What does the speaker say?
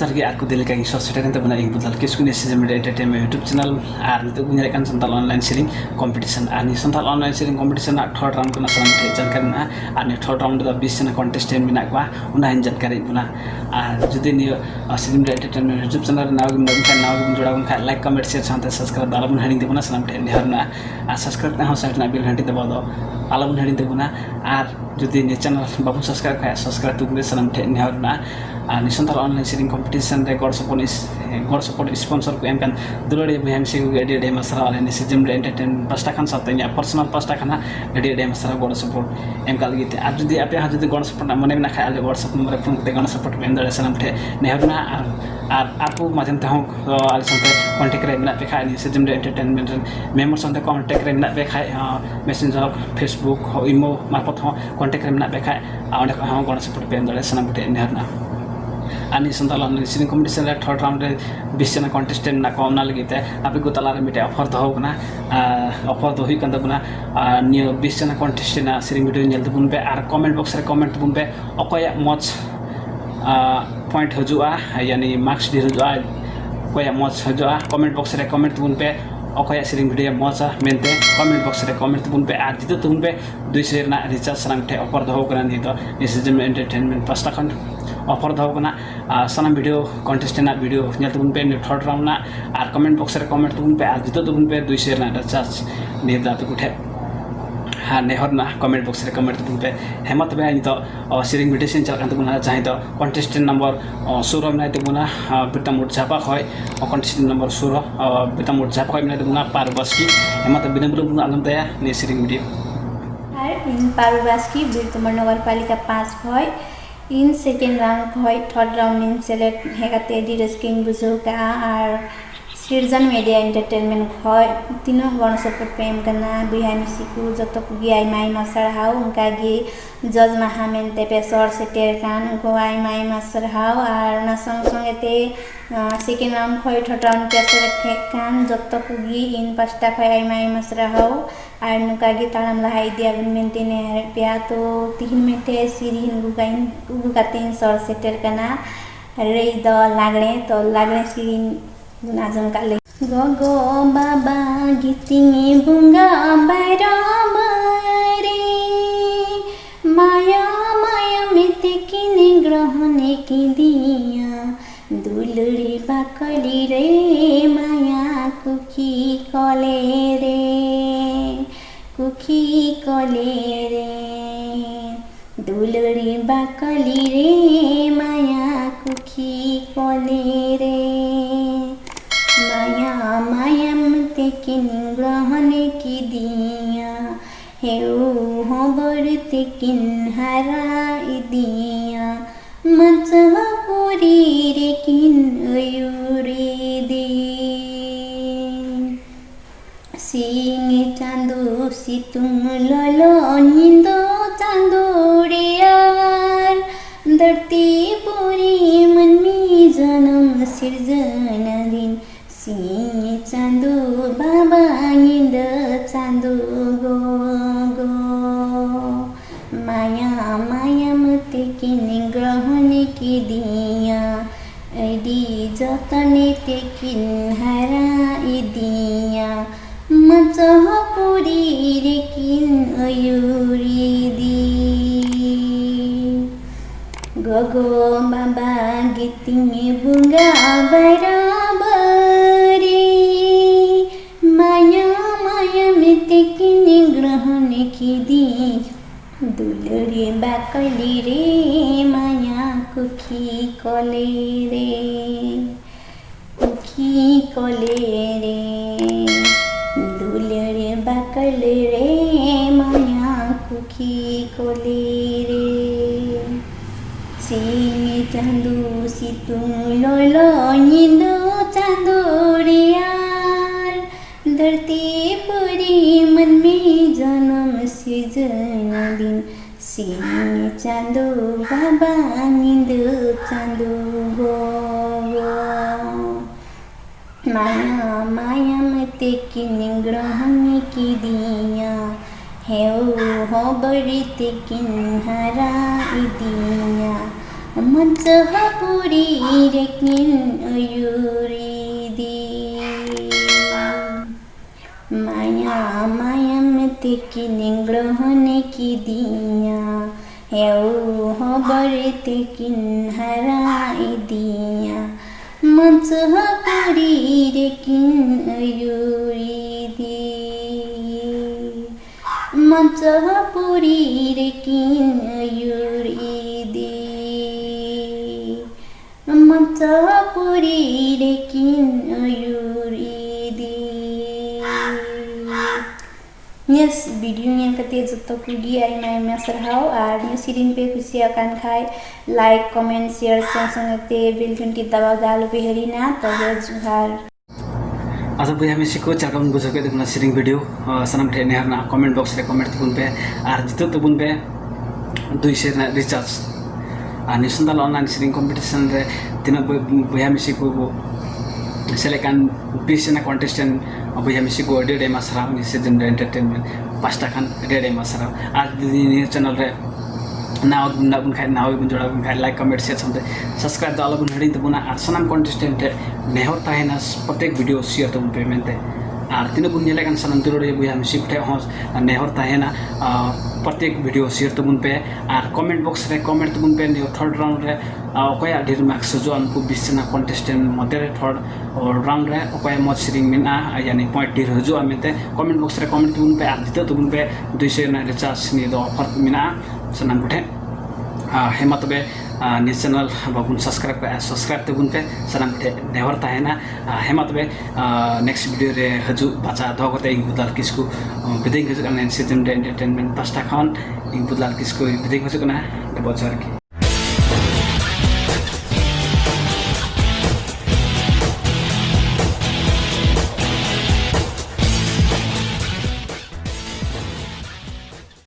lagi aku delik lagi sosial media itu benar yang betul kisah ini sih media entertainment YouTube channel itu punya kan santal online sharing competition ani santal online sharing competition third round kena salam ke jangan na ani third round itu bisa na contestant bina kuah unahin jangan puna jadi ni sih media entertainment YouTube channel nawagim jodoh kan like comment share santai subscribe dalam hari ini puna salam ke ini harna subscribe na host na bil hanti itu bodoh alam hari itu puna jadi ni channel babu subscribe kayak subscribe tu boleh salam ke ini harna ni santal online sharing competition record support sponsor ko em kan dulore bham se gadi de masara wala ni sejum entertainment pasta kan satenya personal pasta kan gadi de masara god support em kal gite ar jodi ape ha jodi god support mone na khai ale whatsapp number phone te god support em dare salam the neharna ar aku majam ta hong al sante contact re na pe khai ni sejum entertainment member sante contact re na pe khai messenger facebook imo marpot ho contact re na pe khai aune ko god support em dare salam the neharna ani santal online sharing competition le third round re 20 jana contestant na ko na lagi te ape ko talar mite offer to hok na offer to hui kan ta buna new 20 jana contestant na sharing video nyel bun pe ar comment box re comment bun pe okoya moch point hujua yani marks dir hujua koya moch hujua comment box re comment bun pe okoya sharing video mocha mente comment box re comment bun pe ar jitu bun pe 200 na recharge sarang the offer to hok na ni to nisjum entertainment pasta kan offer dho kana sanam video contestant na video nyal tubun pe third round na ar comment box re comment tubun pe ar jito tubun pe 200 na recharge ni da pe kuthe ha nehor na comment box re comment tubun pe hemat be ani to sharing invitation chal kan tubun ha chahi to contestant number 16 na tubuna bitamut chapa khoi contestant number 16 bitamut chapa khoi na tubuna parbaski hemat bidam bulu alam taya ni sharing video parbaski birtumar nagarpalika 5 khoi in second round khoi third round in select hegate Dheeraj King buzuka ar Sirjan media entertainment khoi tino gon support prem kana behind siku joto kugi ai mai masar hau unka gi judge mahamen te pesor seter kan unko ai mai masar hau ar na song song ete second round khoi third round te select kan joto kugi in pasta khoi ai mai masar hau ar nuka gi talam lahai dia mentine pya to 3 mete sirin gugain ugukatin sor seter kana rei do lagne to lagne sirin Nazam kali Gogo baba gitingi bunga bairabari Maya maya metekini grahane ki diya Duluri bakali re maya kuki kole re Duluri bakali re maya kuki kole re माया मायम तेकिन ग्रहण की दिया हे हो बर तेकिन हरा दिया मचहपुरी रे किन अयुरी दे सिंह चांदो सितुम ललो निंदो चांदो रे यार धरती पूरी मन में जन्म सिर्जन दिन सिंह चांदो बाबा इंद चांदो गो गो माया माया मते किन ग्रहण की दिया ऐडी जतने ते किन हरा दिया मचहपुरी रे किन अयुरी दी गगो बाबा गितिंगे बुंगा बराबरी माया माया मिते किने ग्रहण की दी दुलरे बाकली रे माया कुखी कले रे दुलरे बाकले रे माया कुखी कले रे सिंह चांदो सितुम लोलो निंदो चांदो रियार धरती पूरी मन में जन्म सिर्जन दिन सिंह चांदो बाबा निंदो चांदो गो माया माया मते किन ग्रहण की दिया हे हो बड़ी तेकिन हरा दिया Majapuri rekin yuridi Maya maya mete ki ningrohne ki diya Eu hobare tekin harai diya Majapuri rekin yuridi Majapuri rekin yuridi Majapuri rekin yuridi Yes, video yang ketiga jatuh kugi ay may sarhaw ar new sirin pe kusi akan khai like comment share sang-sangate bell icon ki dabaw dalo beheri na tabe juhar आज बुया में सिको चाकम बुझो के देखना सिरिंग video सनम ठे ने हरना comment box रे comment तुबुन पे आर जितो तुबुन पे 200 ना रिचार्ज आ निसंदाल ऑनलाइन सिरिंग कंपटीशन रे तिना बुया में सिको सेलेक्ट 20 ना कंटेस्टेंट बुया में सिको डेडे मासरा नि सीजन एंटरटेनमेंट 5 टा खान डेडे मासरा आज नि चैनल रे नाव बुन खाइ नाव बुन जोड़ा बुन खाइ लाइक कमेंट शेयर समते सब्सक्राइब दालो बुन हडी तबुना आर सनम कंटेस्टेंट नेहर ताहेना प्रत्येक वीडियो शेयर तबुन पेमेंट आर तिन बुन नेले kan सनम तिरोडे बुया में शिफ्ट हस नेहर ताहेना प्रत्येक वीडियो शेयर तबुन पे आर कमेंट बॉक्स रे कमेंट तबुन पे ने थर्ड राउंड रे ओकया ढेर मार्क्स जो हमको 20 जना कंटेस्टेंट मते थर्ड राउंड रे ओकया मत सिरिंग मिना यानी पॉइंट ढेर जो अमेते कमेंट बॉक्स रे कमेंट तबुन पे आर जितो तबुन पे 200 ना रिचार्ज नि दो ऑफर मिना सनम गुठे हेमा तबे नि चैनल बाबुन सब्सक्राइब तबुन पे सनम गुठे नेवर ताहेना हेमा तबे नेक्स्ट वीडियो रे हजु बाचा दगते इंग बुदलाल किसको बिदिं हजु कन सीजन एंटरटेनमेंट 5 टा खान इंग बुदलाल किसको बिदिं हजु कना बजार की